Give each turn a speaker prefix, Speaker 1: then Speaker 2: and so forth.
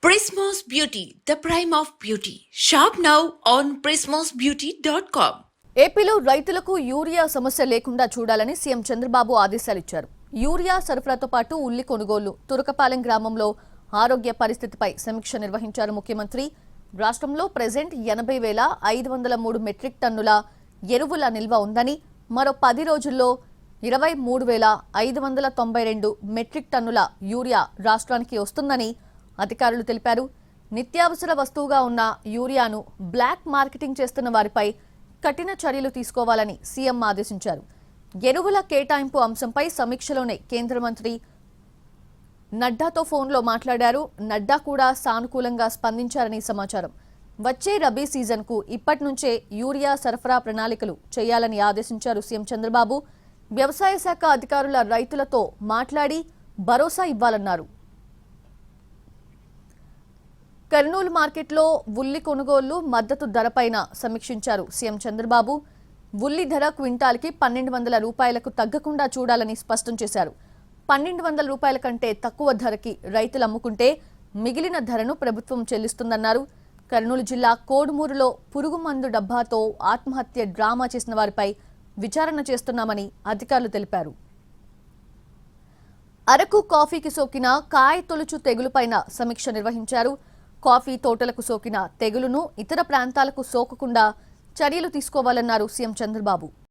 Speaker 1: Prismos Beauty, the prime of beauty. Shop now on prismosbeauty.com.
Speaker 2: ఏపీలో రైతులకు urea సమస్య లేకుండా చూడాలని సీఎం చంద్రబాబు ఆదేశాలిచ్చారు. యూరియా సరఫరాతో పాటు ఉల్లి కొనుగోలు, తురకపాలెం గ్రామంలో ఆరోగ్య పరిస్థితిపై సమీక్ష నిర్వహించారు ముఖ్యమంత్రి. రాష్ట్రంలో ప్రెజెంట్ 80,503 మెట్రిక్ టన్నుల ఎరువుల నిల్వ ఉందని, మరో 10 రోజుల్లో 23,592 మెట్రిక్ టన్నుల యూరియా రాష్ట్రానికి వస్తుందని అధికారులు తెలిపారు. నిత్యావసర వస్తువుగా ఉన్న యూరియాను బ్లాక్ మార్కెటింగ్ చేస్తున్న వారిపై కఠిన చర్యలు తీసుకోవాలని సీఎం ఆదేశించారు. ఎరువుల కేటాయింపు అంశంపై సమీక్షలోనే కేంద్ర మంత్రి నడ్డాతో ఫోన్లో మాట్లాడారు. నడ్డా కూడా సానుకూలంగా స్పందించారని సమాచారం. వచ్చే రబీ సీజన్కు ఇప్పటి నుంచే యూరియా సరఫరా ప్రణాళికలు చేయాలని ఆదేశించారు సీఎం చంద్రబాబు. వ్యవసాయ శాఖ అధికారుల రైతులతో మాట్లాడి భరోసా ఇవ్వాలన్నారు. కర్నూలు మార్కెట్లో ఉల్లి కొనుగోళ్లు, మద్దతు ధరపైన సమీక్షించారు సీఎం చంద్రబాబు. ఉల్లి ధర క్వింటాల్కి 1,200 రూపాయలకు తగ్గకుండా చూడాలని స్పష్టం చేశారు. 1,200 రూపాయల కంటే తక్కువ ధరకి రైతులు అమ్ముకుంటే మిగిలిన ధరను ప్రభుత్వం చెల్లిస్తుందన్నారు. కర్నూలు జిల్లా కోడుమూరులో పురుగు మందు డబ్బాతో ఆత్మహత్య డ్రామా చేసిన వారిపై విచారణ చేస్తున్నామని అధికారులు తెలిపారు. అరకు కాఫీకి సోకిన కాయ తొలుచు తెగులుపైన సమీక్ష నిర్వహించారు. కాఫీ తోటలకు సోకిన తెగులును ఇతర ప్రాంతాలకు సోకకుండా చర్యలు తీసుకోవాలన్నారు సీఎం చంద్రబాబు.